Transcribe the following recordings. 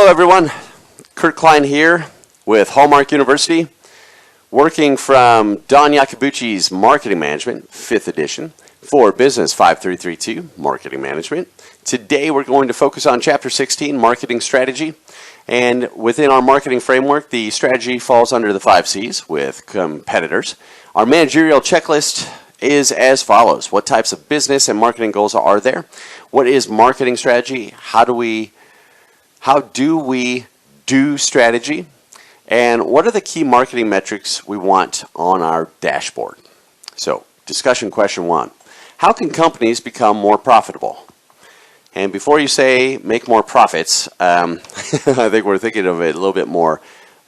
Hello everyone, Kurt Klein here with Hallmark University, working from Don Yacobucci's Marketing Management, 5th edition, for BUS5332 Marketing Management. Today we're going to focus on Chapter 16, Marketing Strategy, and within our marketing framework, the strategy falls under the 5 C's with competitors. Our managerial checklist is as follows. What types of business and marketing goals are there? What is marketing strategy? How do we do strategy? And what are the key marketing metrics we want on our dashboard? So, discussion question 1. How can companies become more profitable? And before you say make more profits, I think we're thinking of it a little bit more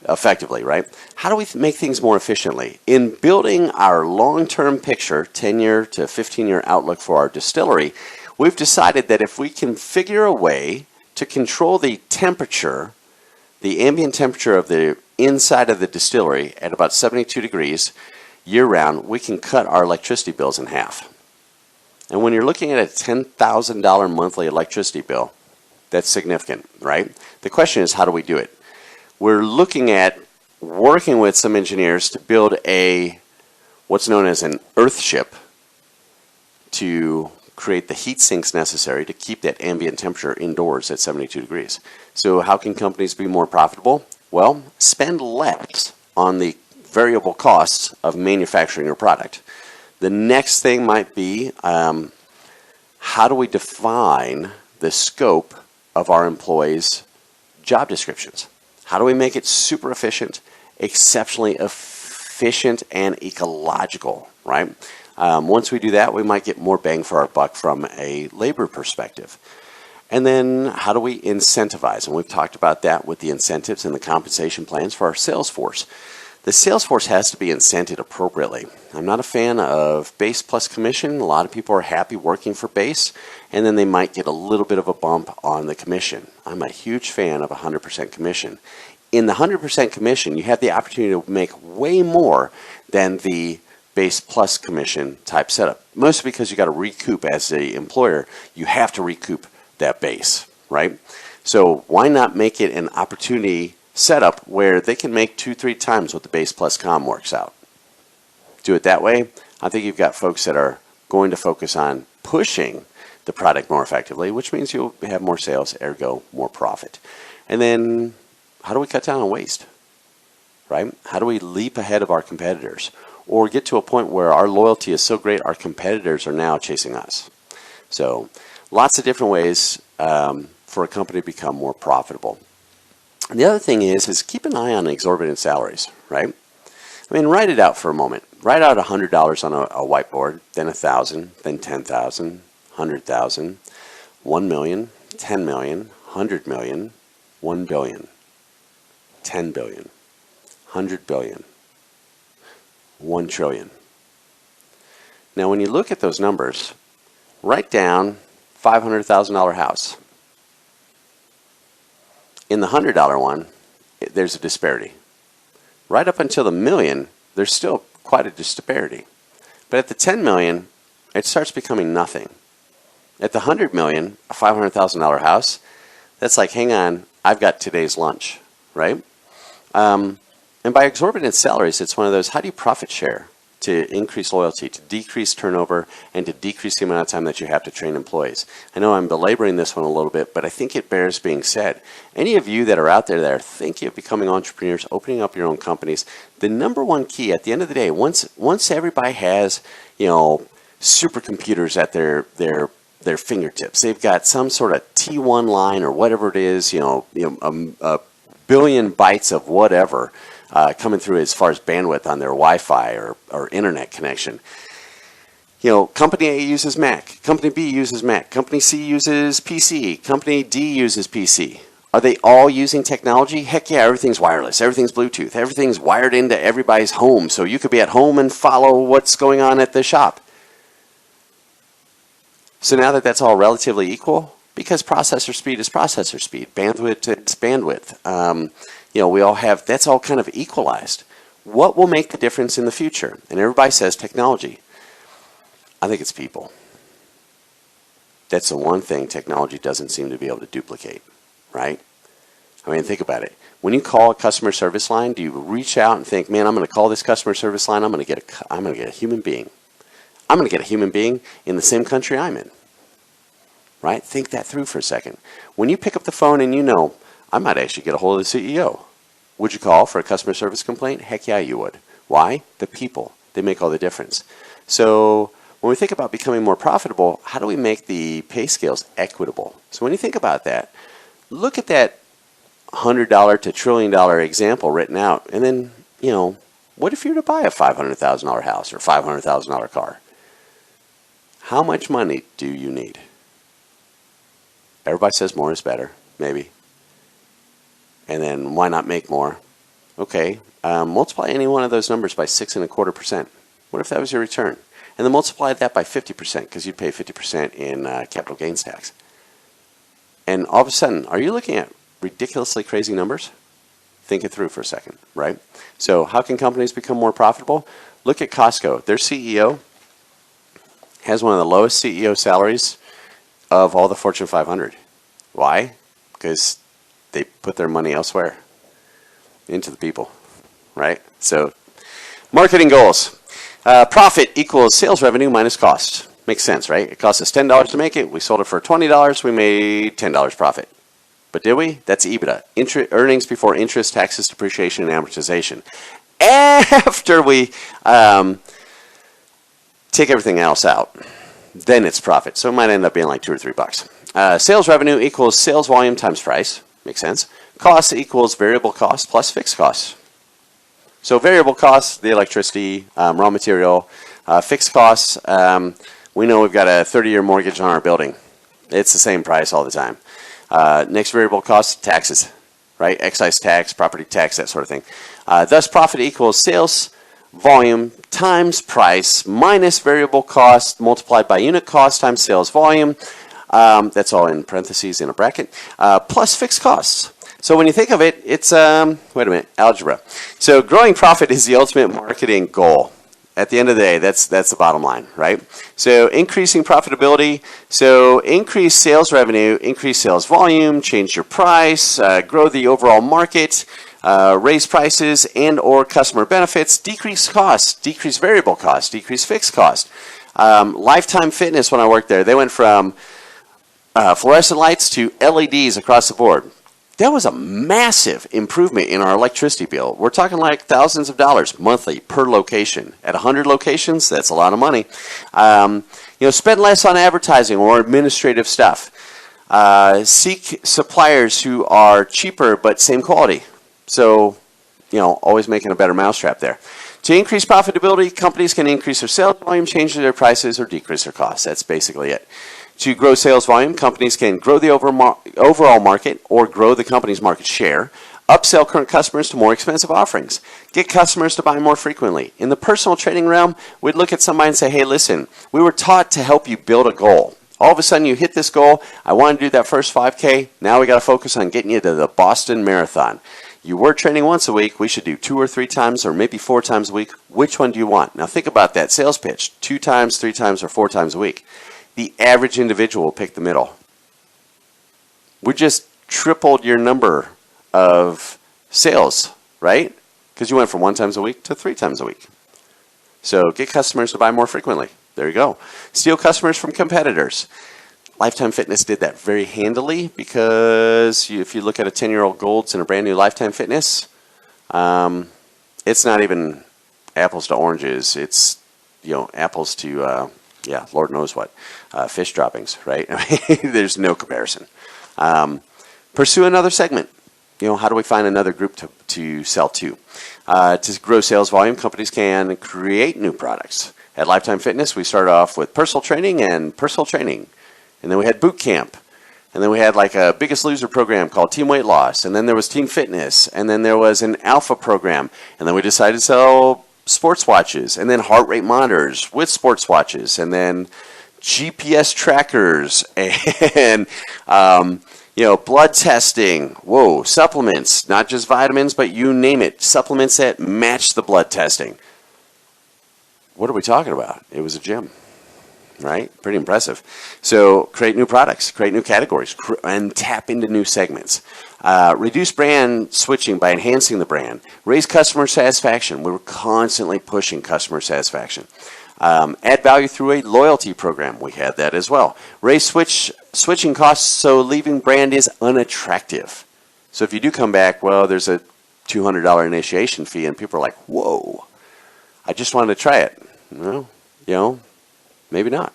effectively, right? How do we make things more efficiently? In building our long-term picture, 10-year to 15-year outlook for our distillery, we've decided that if we can figure a way to control the temperature, the ambient temperature of the inside of the distillery at about 72 degrees year-round, we can cut our electricity bills in half. And when you're looking at a $10,000 monthly electricity bill, that's significant, right? The question is, how do we do it? We're looking at working with some engineers to build what's known as an earth ship to create the heat sinks necessary to keep that ambient temperature indoors at 72 degrees. So how can companies be more profitable? Well, spend less on the variable costs of manufacturing your product. The next thing might be, how do we define the scope of our employees' job descriptions? How do we make it super efficient, exceptionally efficient, and ecological, right? Once we do that, we might get more bang for our buck from a labor perspective. And then how do we incentivize? And we've talked about that with the incentives and the compensation plans for our sales force. The sales force has to be incented appropriately. I'm not a fan of base plus commission. A lot of people are happy working for base, and then they might get a little bit of a bump on the commission. I'm a huge fan of 100% commission. In the 100% commission, you have the opportunity to make way more than the base plus commission type setup. Mostly because you got to recoup as the employer, you have to recoup that base, right? So why not make it an opportunity setup where they can make 2-3 times what the base plus com works out? Do it that way. I think you've got folks that are going to focus on pushing the product more effectively, which means you'll have more sales, ergo more profit. And then how do we cut down on waste, right? How do we leap ahead of our competitors? Or get to a point where our loyalty is so great our competitors are now chasing us. So lots of different ways for a company to become more profitable. And the other thing is keep an eye on exorbitant salaries, right? I mean, write it out for a moment. Write out $100 on a whiteboard, then 1,000, then 10,000, 100,000, 1 million, 10 million, 100 million, 1 billion, 10 billion, 100 billion. 1 trillion. Now, when you look at those numbers, write down $500,000 house. In the $100 one, there's a disparity. Right up until the million, there's still quite a disparity. But at the 10 million, it starts becoming nothing. At the 100 million, a $500,000 house, that's like, hang on, I've got today's lunch, right? And by exorbitant salaries, it's one of those, how do you profit share to increase loyalty, to decrease turnover, and to decrease the amount of time that you have to train employees? I know I'm belaboring this one a little bit, but I think it bears being said. Any of you that are out there that are thinking of becoming entrepreneurs, opening up your own companies, the number one key at the end of the day, once everybody has, supercomputers at their fingertips, they've got some sort of T1 line or whatever it is, a billion bytes of whatever, coming through as far as bandwidth on their Wi-Fi or internet connection. Company A uses Mac, Company B uses Mac, Company C uses PC, Company D uses PC. Are they all using technology? Heck yeah, everything's wireless, everything's Bluetooth, everything's wired into everybody's home, so you could be at home and follow what's going on at the shop. So now that that's all relatively equal, because processor speed is processor speed, bandwidth is bandwidth, we all have, that's all kind of equalized. What will make the difference in the future? And everybody says technology. I think it's people. That's the one thing technology doesn't seem to be able to duplicate, right? I mean, think about it. When you call a customer service line, do you reach out and think, man, I'm going to call this customer service line, I'm going to get a human being. I'm going to get a human being in the same country I'm in. Right? Think that through for a second. When you pick up the phone and you know, I might actually get a hold of the CEO. Would you call for a customer service complaint? Heck yeah, you would. Why? The people. They make all the difference. So when we think about becoming more profitable, how do we make the pay scales equitable? So when you think about that, look at that $100 to $1 trillion example written out, and then, what if you were to buy a $500,000 house or $500,000 car? How much money do you need? Everybody says more is better, maybe. And then why not make more? Okay, multiply any one of those numbers by 6.25%. What if that was your return? And then multiply that by 50%, because you'd pay 50% in capital gains tax. And all of a sudden, are you looking at ridiculously crazy numbers? Think it through for a second, right? So how can companies become more profitable? Look at Costco. Their CEO has one of the lowest CEO salaries of all the Fortune 500. Why? Because they put their money elsewhere, into the people, right? So marketing goals. Profit equals sales revenue minus cost. Makes sense, right? It cost us $10 to make it. We sold it for $20. We made $10 profit. But did we? That's EBITDA. Earnings before interest, taxes, depreciation, and amortization. After we take everything else out, then it's profit. So it might end up being like $2 or $3. Sales revenue equals sales volume times price. Makes sense. Cost equals variable cost plus fixed costs. So variable costs, the electricity, raw material. Fixed costs, we know we've got a 30-year mortgage on our building. It's the same price all the time. Next variable cost, taxes, right? Excise tax, property tax, that sort of thing. Thus, profit equals sales volume times price minus variable cost multiplied by unit cost times sales volume. That's all in parentheses in a bracket, plus fixed costs. So when you think of it, it's, algebra. So growing profit is the ultimate marketing goal. At the end of the day, that's the bottom line, right? So increasing profitability, so increase sales revenue, increase sales volume, change your price, grow the overall market, raise prices and or customer benefits, decrease costs, decrease variable costs, decrease fixed cost. Lifetime Fitness, when I worked there, they went from fluorescent lights to LEDs across the board. That was a massive improvement in our electricity bill. We're talking like thousands of dollars monthly per location. At 100 locations, that's a lot of money. Spend less on advertising or administrative stuff. Seek suppliers who are cheaper but same quality. So, always making a better mousetrap there. To increase profitability, companies can increase their sales volume, change their prices, or decrease their costs. That's basically it. To grow sales volume, companies can grow the overall market or grow the company's market share, upsell current customers to more expensive offerings, get customers to buy more frequently. In the personal training realm, we'd look at somebody and say, hey, listen, we were taught to help you build a goal. All of a sudden, you hit this goal. I want to do that first 5K. Now we got to focus on getting you to the Boston Marathon. You were training once a week. We should do 2 or 3 times or maybe 4 times a week. Which one do you want? Now think about that sales pitch. 2 times, 3 times, or 4 times a week. The average individual will pick the middle. We just tripled your number of sales, right? Because you went from 1 times a week to 3 times a week. So get customers to buy more frequently. There you go. Steal customers from competitors. Lifetime Fitness did that very handily because if you look at a 10-year-old Golds and a brand new Lifetime Fitness, it's not even apples to oranges. It's apples to Lord knows what, fish droppings, right? I mean, there's no comparison. Pursue another segment. How do we find another group to sell to? To grow sales volume, companies can create new products. At Lifetime Fitness, we started off with personal training. And then we had boot camp. And then we had like a Biggest Loser program called Team Weight Loss. And then there was Team Fitness. And then there was an Alpha program. And then we decided to sell sports watches. And then heart rate monitors with sports watches. And then GPS trackers. And, blood testing. Whoa, supplements. Not just vitamins, but you name it. Supplements that match the blood testing. What are we talking about? It was a gym. right? Pretty impressive. So create new products, create new categories, and tap into new segments. Reduce brand switching by enhancing the brand. Raise customer satisfaction. We were constantly pushing customer satisfaction. Add value through a loyalty program. We had that as well. Raise switching costs so leaving brand is unattractive. So if you do come back, well, there's a $200 initiation fee, and people are like, whoa, I just wanted to try it. Well, maybe not.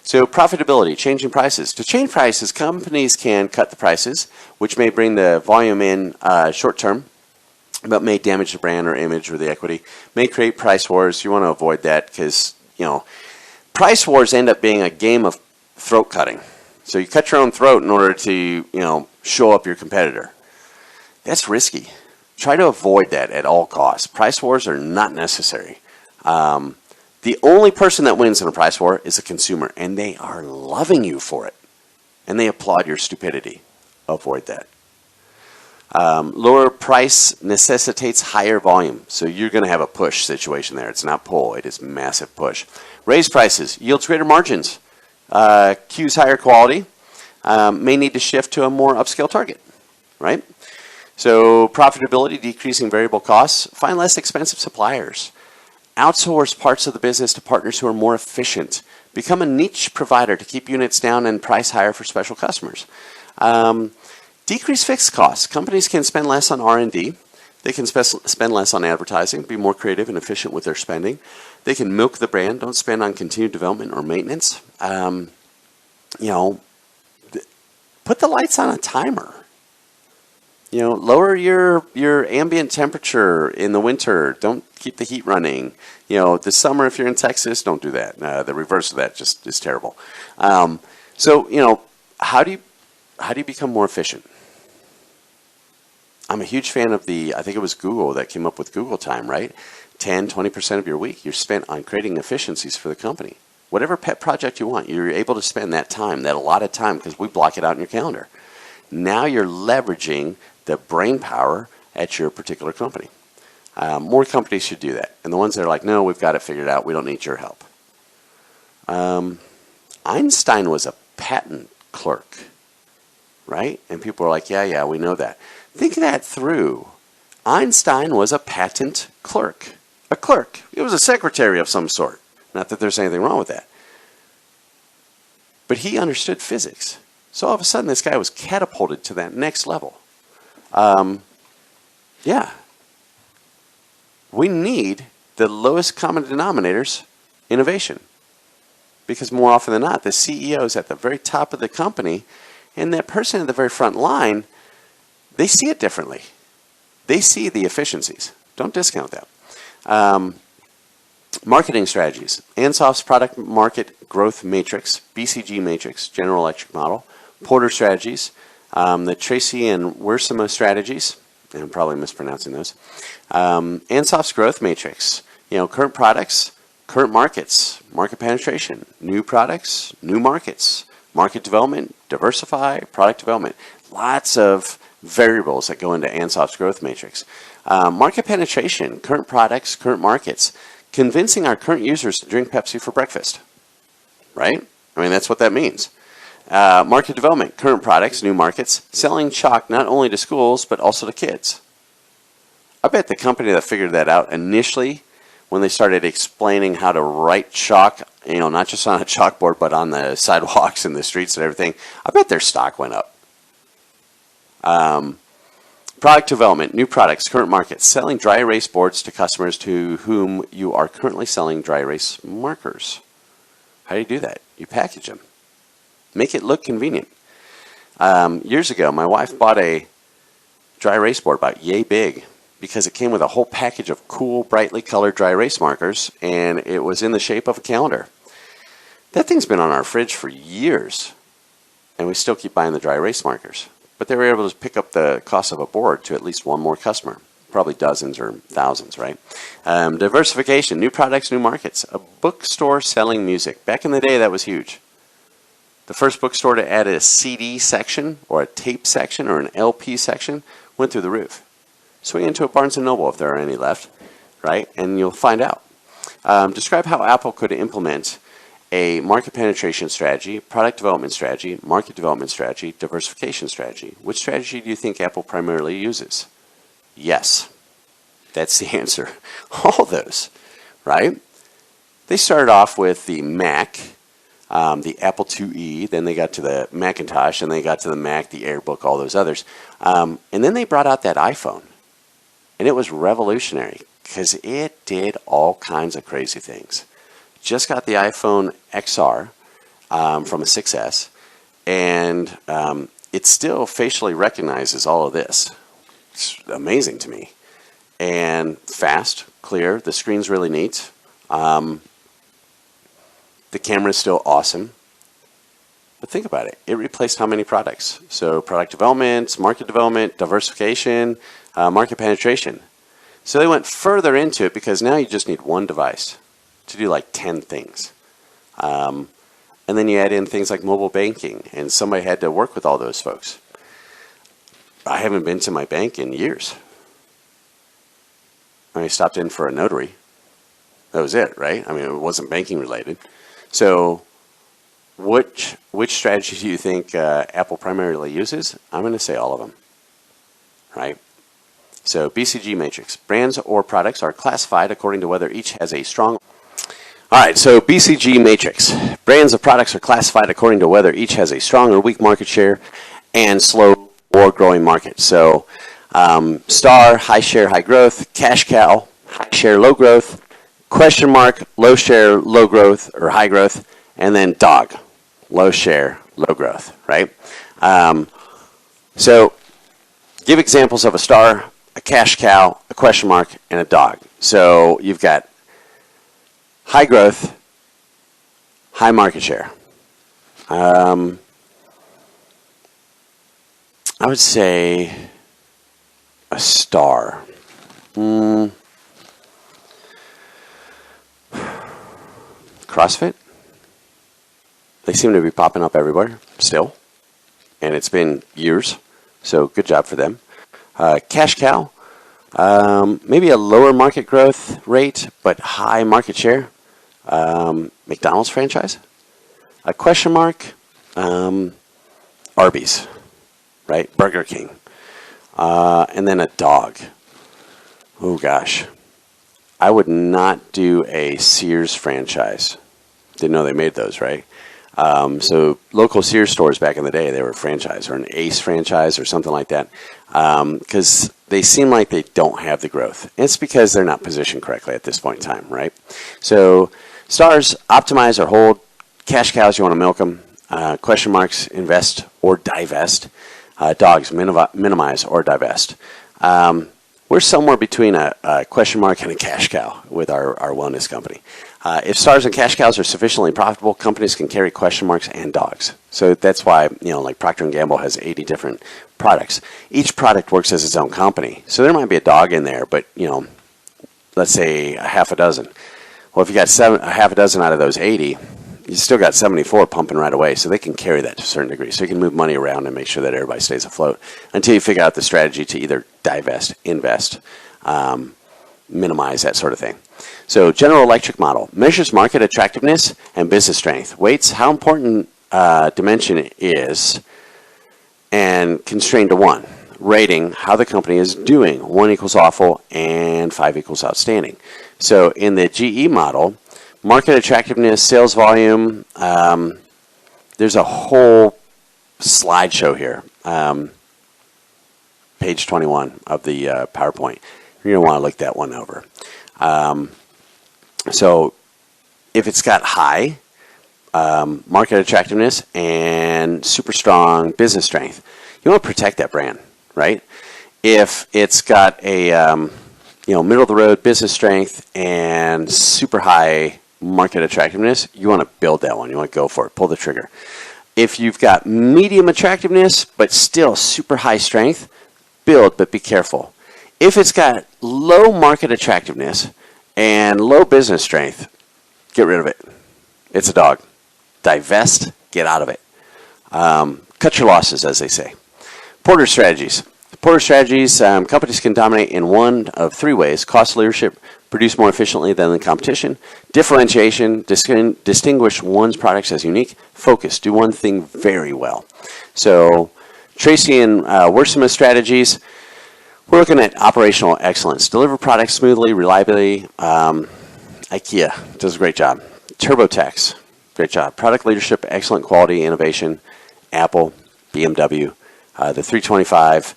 So profitability, changing prices. To change prices, companies can cut the prices, which may bring the volume in short term, but may damage the brand or image or the equity, may create price wars. You want to avoid that because, price wars end up being a game of throat cutting. So you cut your own throat in order to, show up your competitor. That's risky. Try to avoid that at all costs. Price wars are not necessary. The only person that wins in a price war is the consumer, and they are loving you for it. And they applaud your stupidity. Avoid that. Lower price necessitates higher volume. So you're going to have a push situation there. It's not pull. It is massive push. Raise prices. Yields greater margins. Cues higher quality. May need to shift to a more upscale target. Right? So profitability, decreasing variable costs. Find less expensive suppliers. Outsource parts of the business to partners who are more efficient. Become a niche provider to keep units down and price higher for special customers. Decrease fixed costs. Companies can spend less on R&D. They can spend less on advertising, be more creative and efficient with their spending. They can milk the brand. Don't spend on continued development or maintenance. Put the lights on a timer. Lower your ambient temperature in the winter. Don't keep the heat running. This summer, if you're in Texas, don't do that. The reverse of that just is terrible. So, how do you become more efficient? I'm a huge fan of I think it was Google that came up with Google Time, right? 10, 20% of your week you're spent on creating efficiencies for the company. Whatever pet project you want, you're able to spend that time, that allotted time, because we block it out in your calendar. Now you're leveraging the brain power at your particular company. More companies should do that. And the ones that are like, no, we've got it figured out, we don't need your help. Einstein was a patent clerk, right? And people are like, yeah, we know that. Think that through. Einstein was a patent clerk. A clerk. He was a secretary of some sort. Not that there's anything wrong with that. But he understood physics. So all of a sudden, this guy was catapulted to that next level. We need the lowest common denominators innovation. Because more often than not, the CEO is at the very top of the company, and that person at the very front line, they see it differently. They see the efficiencies. Don't discount that. Marketing strategies. Ansoff's product market growth matrix, BCG matrix, General Electric model. Porter strategies, the Tracy and Wersima strategies, and I'm probably mispronouncing those. Ansoff's growth matrix, current products, current markets, market penetration, new products, new markets, market development, diversify, product development. Lots of variables that go into Ansoff's growth matrix. Market penetration, current products, current markets, convincing our current users to drink Pepsi for breakfast, right? That's what that means. Market development, current products, new markets, selling chalk not only to schools, but also to kids. I bet the company that figured that out initially, when they started explaining how to write chalk, not just on a chalkboard, but on the sidewalks and the streets and everything, I bet their stock went up. Product development, new products, current markets, selling dry erase boards to customers to whom you are currently selling dry erase markers. How do you do that? You package them. Make it look convenient. Years ago, my wife bought a dry erase board about yay big because it came with a whole package of cool, brightly colored dry erase markers, and it was in the shape of a calendar. That thing's been on our fridge for years, and we still keep buying the dry erase markers. But they were able to pick up the cost of a board to at least one more customer. Probably dozens or thousands, right? Diversification, new products, new markets. A bookstore selling music. Back in the day, that was huge. The first bookstore to add a CD section or a tape section or an LP section went through the roof. Swing into a Barnes & Noble if there are any left, right? And you'll find out. Describe how Apple could implement a market penetration strategy, product development strategy, market development strategy, diversification strategy. Which strategy do you think Apple primarily uses? Yes. That's the answer. All those, right? They started off with the Mac, the Apple IIe, then they got to the Macintosh, and they got to the Mac, the AirBook, all those others. And then they brought out that iPhone. And it was revolutionary because it did all kinds of crazy things. Just got the iPhone XR from a 6S, and it still facially recognizes all of this. It's amazing to me. And fast, clear, the screen's really neat. The camera's still awesome. But think about it. It replaced how many products? So product development, market development, diversification, market penetration. So they went further into it because now you just need one device to do like 10 things. And then you add in things like mobile banking, and somebody had to work with all those folks. I haven't been to my bank in years. I stopped in for a notary. That was it, right? I mean, it wasn't banking related. So which strategy do you think Apple primarily uses? I'm going to say all of them, right? So BCG matrix. Brands or products are classified according to whether each has a strong... All right, so BCG matrix. Brands or products are classified according to whether each has a strong or weak market share and slow or growing market. So star, high share, high growth. Cash cow, high share, low growth. Question mark, low share, low growth, or high growth. And then dog, low share, low growth, right? So give examples of a star, a cash cow, a question mark, and a dog. So you've got high growth, high market share. I would say a star. CrossFit. They seem to be popping up everywhere still, and it's been years, so good job for them. Cash cow, maybe a lower market growth rate, but high market share. McDonald's franchise. A question mark, Arby's, right? Burger King. And then a dog. Oh gosh. I would not do a Sears franchise. Didn't know they made those, right? So local Sears stores back in the day, they were a franchise or an Ace franchise or something like that, because they seem like they don't have the growth. And it's because they're not positioned correctly at this point in time, right? So stars, optimize or hold. Cash cows, you want to milk them. Question marks, invest or divest. Dogs, minimize or divest. We're somewhere between a question mark and a cash cow with our wellness company. If stars and cash cows are sufficiently profitable, companies can carry question marks and dogs. So that's why, like Procter & Gamble has 80 different products. Each product works as its own company. So there might be a dog in there, but, let's say a half a dozen. Well, if you got a half a dozen out of those 80, you still got 74 pumping right away, so they can carry that to a certain degree. So you can move money around and make sure that everybody stays afloat until you figure out the strategy to either divest, invest, minimize, that sort of thing. So General Electric model measures market attractiveness and business strength, weights how important dimension is, and constrained to 1. Rating how the company is doing. 1 equals awful and 5 equals outstanding. So in the GE model, market attractiveness, sales volume, there's a whole slideshow here. Page 21 of the PowerPoint. You're going to want to look that one over. So if it's got high market attractiveness and super strong business strength, you want to protect that brand, right? If it's got a middle of the road business strength and super high market attractiveness, you want to build that one. You want to go for it. Pull the trigger. If you've got medium attractiveness but still super high strength, build, but be careful. If it's got low market attractiveness and low business strength, get rid of it. It's a dog. Divest, get out of it. Cut your losses, as they say. Porter strategies. Porter strategies, companies can dominate in one of three ways: cost leadership, produce more efficiently than the competition; differentiation, distinguish one's products as unique; focus, do one thing very well. So Tracy and Worsama's strategies, we're looking at operational excellence, deliver products smoothly, reliably. IKEA does a great job. TurboTax, great job. Product leadership, excellent quality, innovation. Apple, BMW, the 325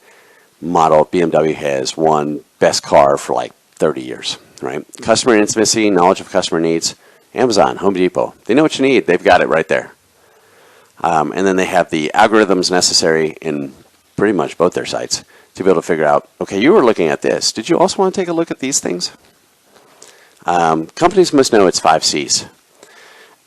model BMW has won best car for like 30 years, right? Customer intimacy, knowledge of customer needs. Amazon, Home Depot, they know what you need. They've got it right there. And then they have the algorithms necessary in pretty much both their sites to be able to figure out, okay, you were looking at this. Did you also want to take a look at these things? Companies must know its 5 C's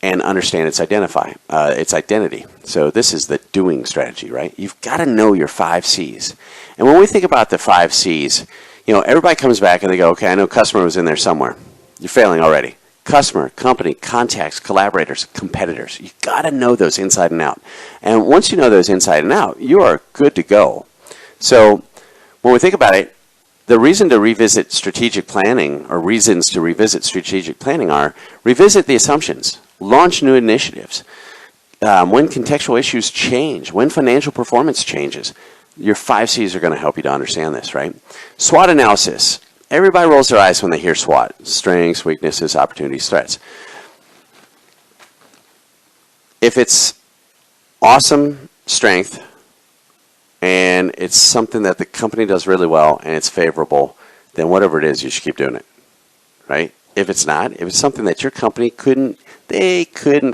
and understand its identity. So this is the doing strategy, right? You've got to know your 5 C's. And when we think about the 5 C's, everybody comes back and they go, okay, I know customer was in there somewhere. You're failing already. Customer, company, contacts, collaborators, competitors. You've got to know those inside and out. And once you know those inside and out, you are good to go. So when we think about it, the reason to revisit strategic planning, or reasons to revisit strategic planning, are revisit the assumptions, launch new initiatives, when contextual issues change, when financial performance changes. Your 5 C's are going to help you to understand this, right? SWOT analysis. Everybody rolls their eyes when they hear SWOT. Strengths, weaknesses, opportunities, threats. If it's awesome strength, and it's something that the company does really well and it's favorable, then whatever it is, you should keep doing it, right? If it's not, if it's something that your company couldn't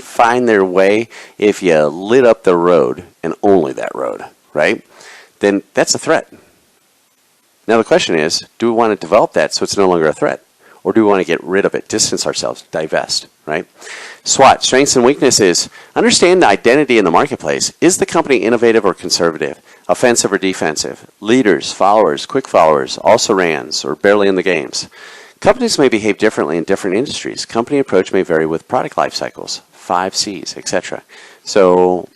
find their way if you lit up the road and only that road, right? Then that's a threat. Now the question is, do we want to develop that so it's no longer a threat? Or do we want to get rid of it, distance ourselves, divest, right? SWOT, strengths and weaknesses. Understand the identity in the marketplace. Is the company innovative or conservative? Offensive or defensive? Leaders, followers, quick followers, also-rans, or barely in the games? Companies may behave differently in different industries. Company approach may vary with product life cycles, 5 C's, etc. So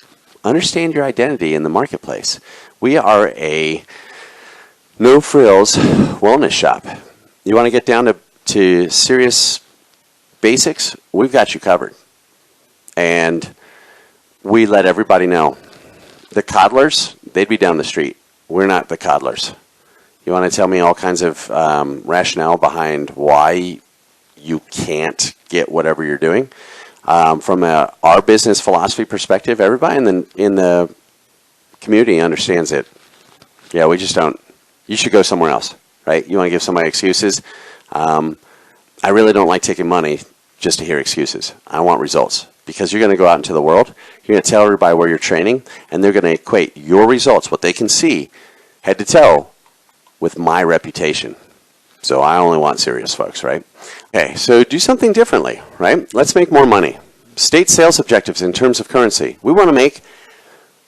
understand your identity in the marketplace. We are a no-frills wellness shop. You want to get down to serious basics? We've got you covered. And we let everybody know. The coddlers, they'd be down the street. We're not the coddlers. You want to tell me all kinds of rationale behind why you can't get whatever you're doing? From our business philosophy perspective, everybody in the community understands it. Yeah, we just don't. You should go somewhere else, right? You want to give somebody excuses? I really don't like taking money just to hear excuses. I want results, because you're going to go out into the world, you're going to tell everybody where you're training, and they're going to equate your results, what they can see, head to toe, with my reputation. So I only want serious folks, right? Okay, so do something differently, right? Let's make more money. State sales objectives in terms of currency. We want to make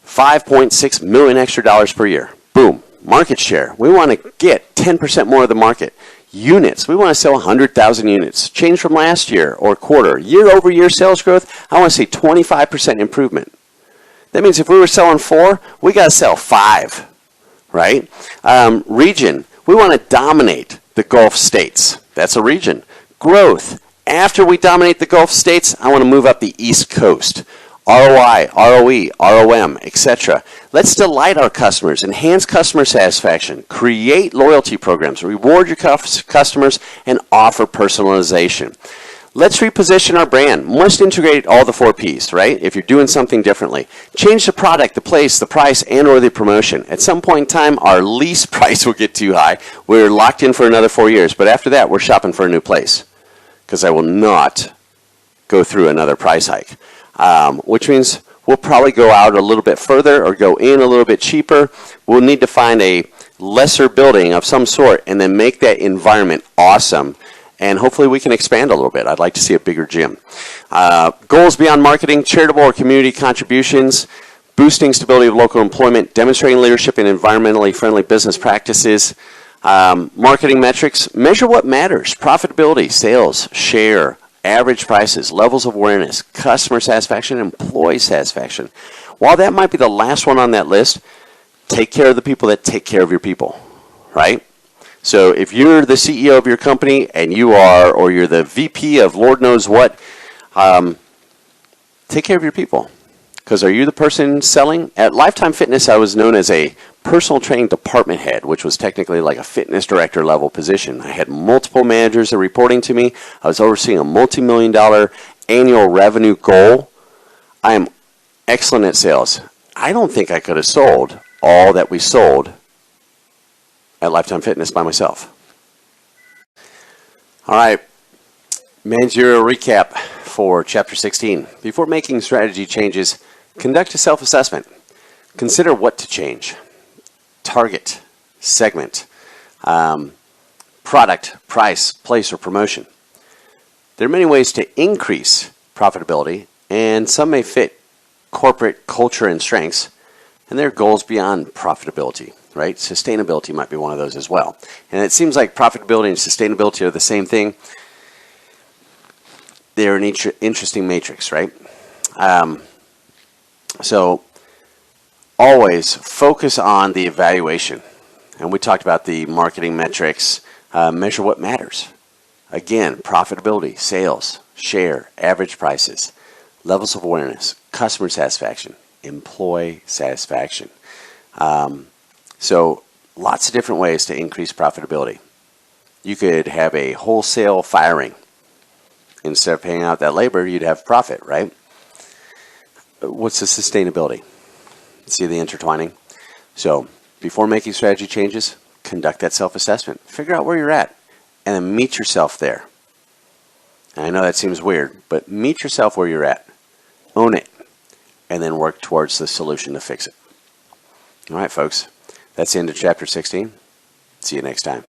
$5.6 million extra dollars per year. Boom. Market share. We want to get 10% more of the market. Units. We want to sell 100,000 units. Change from last year or quarter. Year-over-year sales growth, I want to see 25% improvement. That means if we were selling 4, we got to sell 5, right? Region. We want to dominate the Gulf states. That's a region. Growth. After we dominate the Gulf states, I want to move up the East Coast. ROI, ROE, ROM, etc. Let's delight our customers, enhance customer satisfaction, create loyalty programs, reward your customers, and offer personalization. Let's reposition our brand. Must integrate all the 4 Ps, right? If you're doing something differently. Change the product, the place, the price, and or the promotion. At some point in time, our lease price will get too high. We're locked in for another 4 years, but after that, we're shopping for a new place, because I will not go through another price hike. Which means we'll probably go out a little bit further or go in a little bit cheaper. We'll need to find a lesser building of some sort and then make that environment awesome. And hopefully we can expand a little bit. I'd like to see a bigger gym. Goals beyond marketing, charitable or community contributions, boosting stability of local employment, demonstrating leadership in environmentally friendly business practices, marketing metrics, measure what matters, profitability, sales, share, average prices, levels of awareness, customer satisfaction, employee satisfaction. While that might be the last one on that list, take care of the people that take care of your people, right? So if you're the CEO of your company and or you're the VP of Lord knows what, take care of your people. Because are you the person selling? At Lifetime Fitness, I was known as a personal training department head, which was technically like a fitness director level position. I had multiple managers that were reporting to me. I was overseeing a multi-million-dollar annual revenue goal. I am excellent at sales. I don't think I could have sold all that we sold at Lifetime Fitness by myself. All right, managerial recap for Chapter 16. Before making strategy changes, conduct a self-assessment. Consider what to change. Target, segment, product, price, place, or promotion. There are many ways to increase profitability, and some may fit corporate culture and strengths, and there are goals beyond profitability, right? Sustainability might be one of those as well. And it seems like profitability and sustainability are the same thing. They're an interesting matrix, right? So always focus on the evaluation. And we talked about the marketing metrics. Measure what matters. Again, profitability, sales, share, average prices, levels of awareness, customer satisfaction, employee satisfaction. So lots of different ways to increase profitability. You could have a wholesale firing. Instead of paying out that labor, you'd have profit, right? What's the sustainability? See the intertwining? So before making strategy changes, conduct that self-assessment. Figure out where you're at and then meet yourself there. And I know that seems weird, but meet yourself where you're at. Own it. And then work towards the solution to fix it. All right, folks. That's the end of Chapter 16. See you next time.